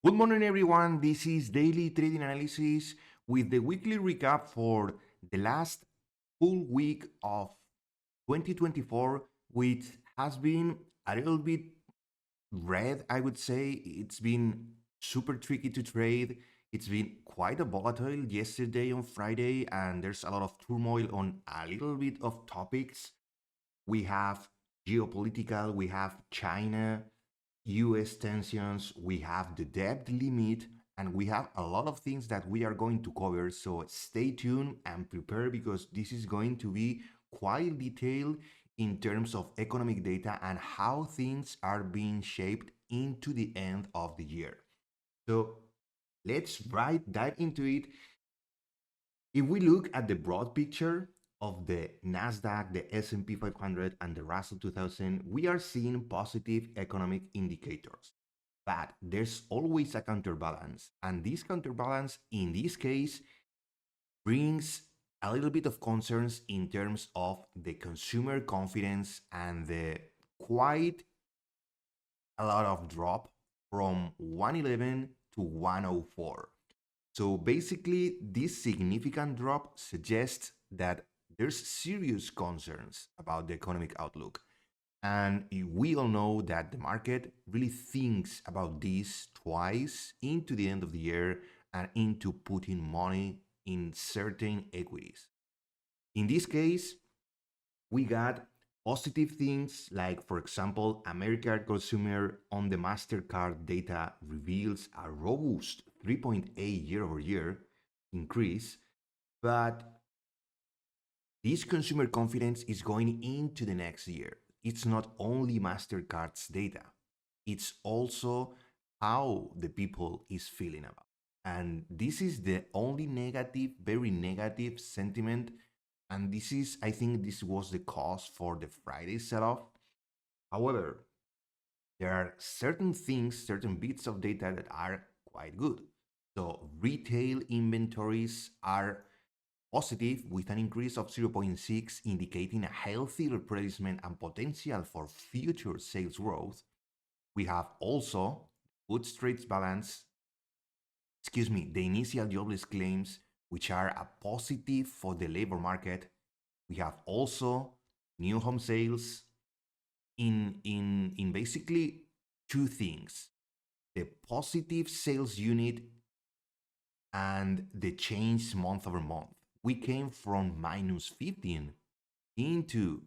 Good morning, everyone. This is Daily Trading Analysis with the weekly recap for the last full week of 2024, which has been a little bit red, I would say. It's been super tricky to trade. It's been quite a volatile yesterday on Friday, and there's a lot of turmoil on a little bit of topics. We have geopolitical, we have China, US tensions, we have the debt limit, and we have a lot of things that we are going to cover. So stay tuned and prepare because this is going to be quite detailed in terms of economic data and how things are being shaped into the end of the year. So let's dive into it. If we look at the broad picture of the Nasdaq, the S&P 500, and the Russell 2000, we are seeing positive economic indicators. But there's always a counterbalance. And this counterbalance, in this case, brings a little bit of concerns in terms of the consumer confidence and the quite a lot of drop from 111 to 104. So basically, this significant drop suggests that there's serious concerns about the economic outlook. And we all know that the market really thinks about this twice into the end of the year and into putting money in certain equities. In this case, we got positive things like, for example, American consumer on the Mastercard data reveals a robust 3.8 year-over-year increase, but this consumer confidence is going into the next year. It's not only Mastercard's data, it's also how the people is feeling about. And this is the only negative, very negative sentiment. And this is, I think this was the cause for the Friday sell-off. However, there are certain things, certain bits of data that are quite good. So retail inventories are positive with an increase of 0.6, indicating a healthy replacement and potential for future sales growth. We have also goods trades balance, the initial jobless claims, which are a positive for the labor market. We have also new home sales in basically two things: the positive sales unit and the change month over month. We came from minus 15 into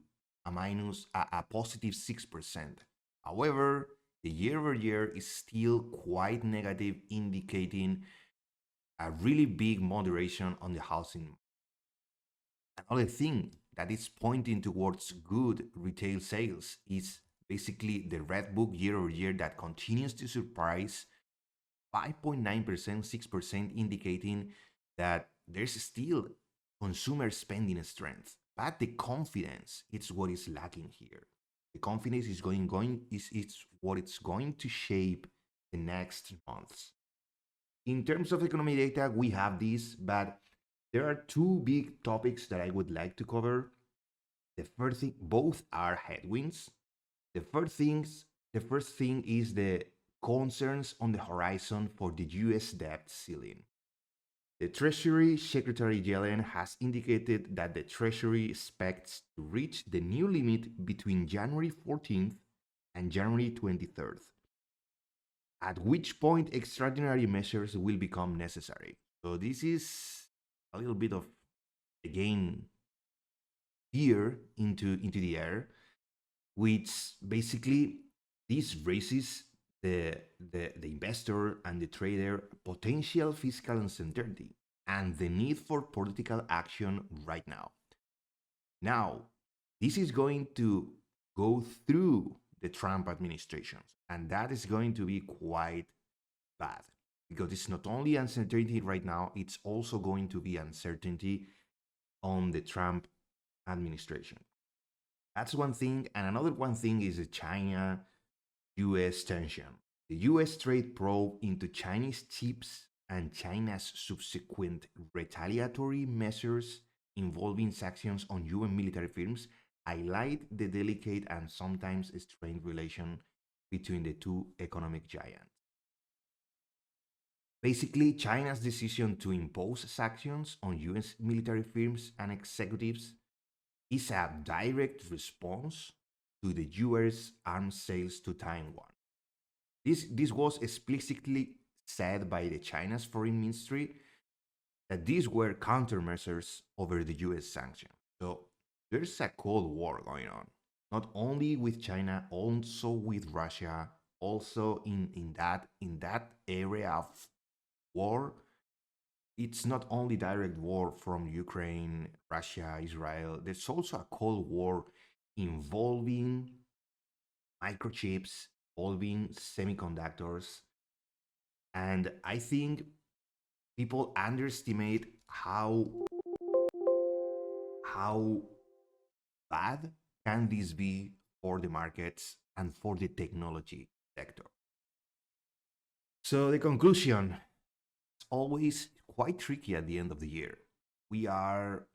a positive 6%. However, the year over year is still quite negative, indicating a really big moderation on the housing. Another thing that is pointing towards good retail sales is basically the red book year over year that continues to surprise 5.9%, 6%, indicating that there's still consumer spending strength. But the confidence, it's what is lacking here. The confidence is it's what it's going to shape the next months. In terms of economic data, we have this, but there are two big topics that I would like to cover. The first thing, both are headwinds. The first thing is the concerns on the horizon for the US debt ceiling. The Treasury Secretary Yellen has indicated that the Treasury expects to reach the new limit between January 14th and January 23rd, at which point extraordinary measures will become necessary. So this is a little bit of, again, fear into the air, which basically this raises the investor and the trader potential fiscal uncertainty and the need for political action right now. Now, this is going to go through the Trump administration, and that is going to be quite bad because it's not only uncertainty right now, it's also going to be uncertainty on the Trump administration. That's one thing. And another one thing is the China US tension. The US trade probe into Chinese chips and China's subsequent retaliatory measures involving sanctions on UN military firms highlight the delicate and sometimes strained relation between the two economic giants. Basically, China's decision to impose sanctions on US military firms and executives is a direct response to the US arms sales to Taiwan. This was explicitly said by the China's foreign ministry that these were countermeasures over the US sanctions. So there's a Cold War going on, not only with China, also with Russia, also in that area of war. It's not only direct war from Ukraine, Russia, Israel. There's also a Cold War involving microchips, involving semiconductors, and I think people underestimate how bad can this be for the markets and for the technology sector. So the conclusion, it's always quite tricky at the end of the year. We are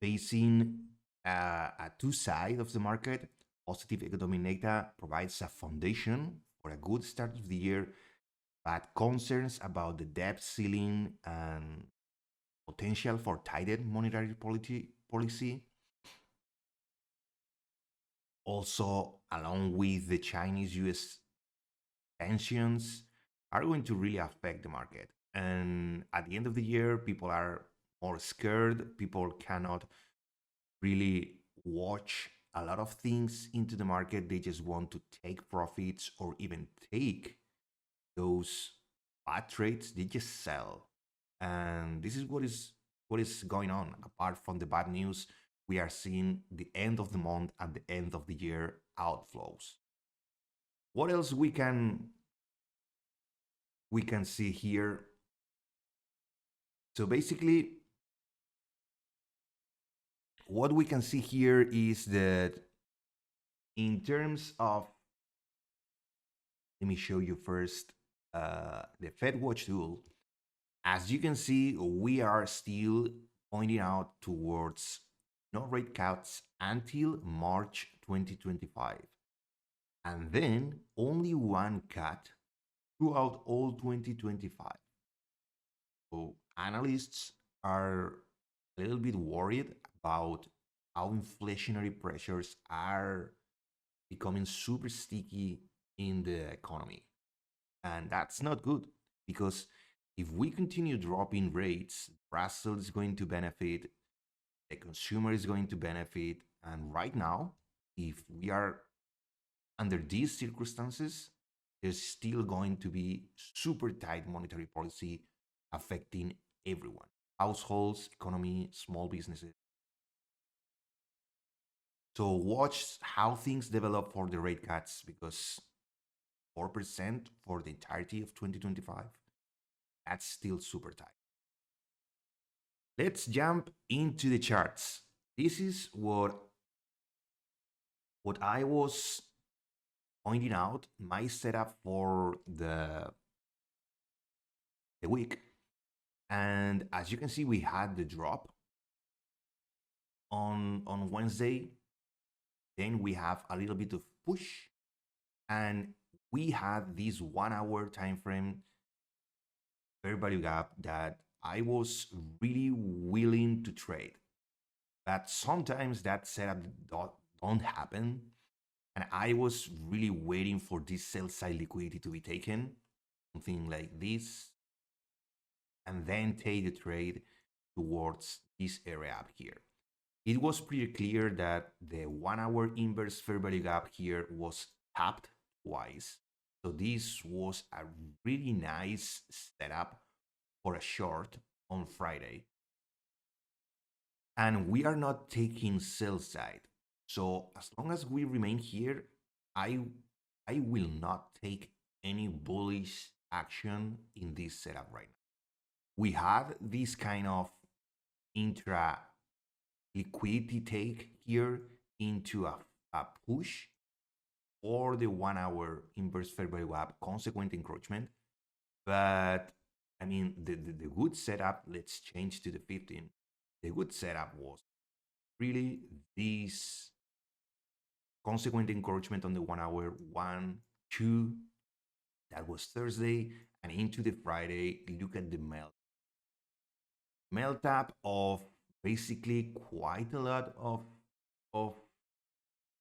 facing a two side of the market. Positive economic data provides a foundation for a good start of the year, but concerns about the debt ceiling and potential for tighter monetary policy, also along with the Chinese US tensions, are going to really affect the market. And at the end of the year, people are more scared. People cannot really watch a lot of things into the market. They just want to take profits or even take those bad trades. They just sell. And this is what is going on. Apart from the bad news, we are seeing the end of the month and the end of the year outflows. What else we can see here? So basically, what we can see here is that in terms of, let me show you first the FedWatch tool. As you can see, we are still pointing out towards no rate cuts until March 2025. And then only one cut throughout all 2025. So analysts are a little bit worried about how inflationary pressures are becoming super sticky in the economy. And that's not good because if we continue dropping rates, Brazil is going to benefit, the consumer is going to benefit. And right now, if we are under these circumstances, there's still going to be super tight monetary policy affecting everyone, households, economy, small businesses. So watch how things develop for the rate cuts because 4% for the entirety of 2025, that's still super tight. Let's jump into the charts. This is what I was pointing out, my setup for the week. And as you can see, we had the drop on Wednesday. Then we have a little bit of push, and we had this 1 hour time frame fair value gap that I was really willing to trade. But sometimes that setup don't happen. And I was really waiting for this sell side liquidity to be taken, something like this, and then take the trade towards this area up here. It was pretty clear that the 1 hour inverse fair value gap here was tapped twice. So this was a really nice setup for a short on Friday. And we are not taking sell side. So as long as we remain here, I I will not take any bullish action in this setup right now. We had this kind of intra liquidity take here into a push or the 1 hour inverse fair value gap, consequent encroachment. But I mean, the good setup, let's change to the 15. The good setup was really this consequent encroachment on the 1 hour, 1, 2. That was Thursday. and into the Friday, look at the melt up of basically quite a lot of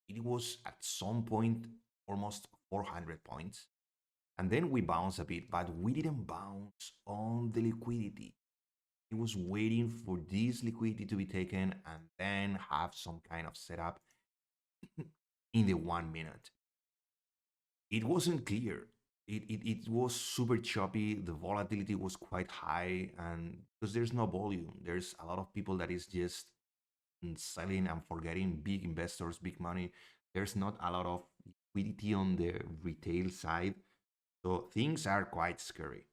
it was at some point almost 400 points. And then we bounce a bit, but we didn't bounce on the liquidity. It was waiting for this liquidity to be taken and then have some kind of setup in the 1 minute. It wasn't clear. It was super choppy. The volatility was quite high, and because there's no volume, there's a lot of people that is just selling and forgetting, big investors, big money. There's not a lot of liquidity on the retail side. So things are quite scary.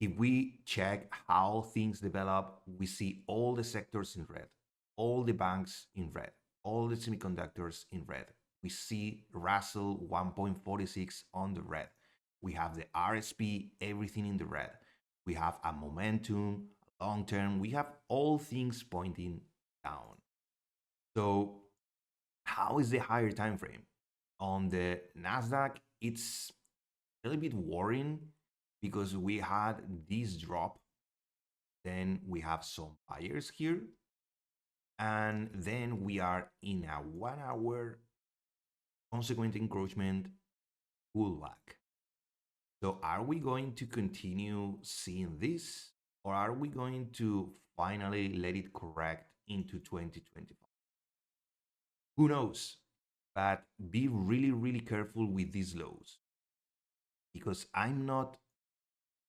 If we check how things develop, we see all the sectors in red, all the banks in red, all the semiconductors in red. We see Russell 1.46 on the red. We have the RSP, everything in the red. We have a momentum, long term. We have all things pointing down. So how is the higher time frame? On the Nasdaq, it's a little bit worrying because we had this drop, then we have some buyers here, and then we are in a 1 hour consequent encroachment pullback. So are we going to continue seeing this, or are we going to finally let it correct into 2025? Who knows? But be really, really careful with these lows, because I'm not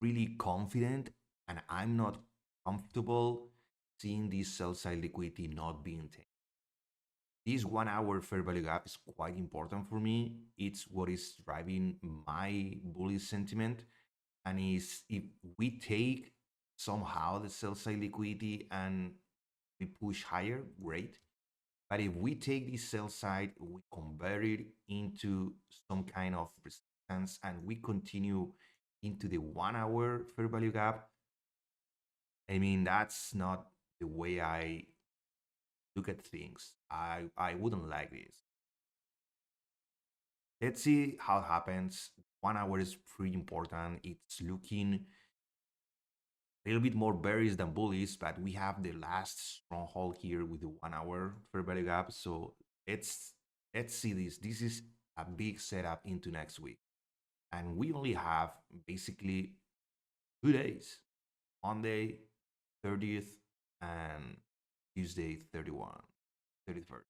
really confident and I'm not comfortable seeing this sell side liquidity not being taken. This 1 hour fair value gap is quite important for me. It's what is driving my bullish sentiment. And is if we take somehow the sell side liquidity and we push higher, great. But if we take this sell side, we convert it into some kind of resistance and we continue into the 1 hour fair value gap, I mean, that's not the way I look at things. I wouldn't like this. Let's see how it happens. 1 hour is pretty important. It's looking a little bit more bearish than bullish, but we have the last stronghold here with the 1 hour fair value gap. So let's see this. This is a big setup into next week. And we only have basically 2 days. Monday 30th and Tuesday 31st.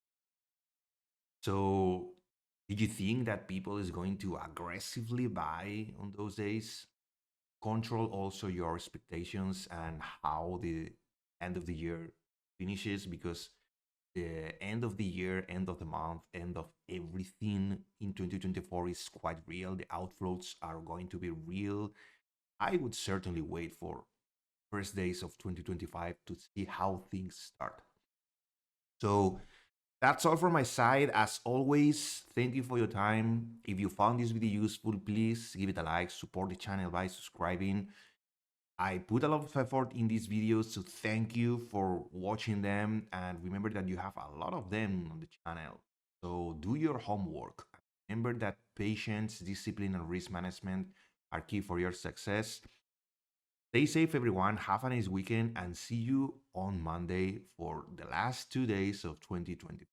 So did you think that people is going to aggressively buy on those days? Control also your expectations and how the end of the year finishes, because the end of the year, end of the month, end of everything in 2024 is quite real. The outflows are going to be real. I would certainly wait for first days of 2025 to see how things start. So that's all from my side. As always, thank you for your time. If you found this video useful, please give it a like, support the channel by subscribing. I put a lot of effort in these videos, so thank you for watching them. And remember that you have a lot of them on the channel. So do your homework. Remember that patience, discipline, and risk management are key for your success. Stay safe, everyone. Have a nice weekend and see you on Monday for the last 2 days of 2020.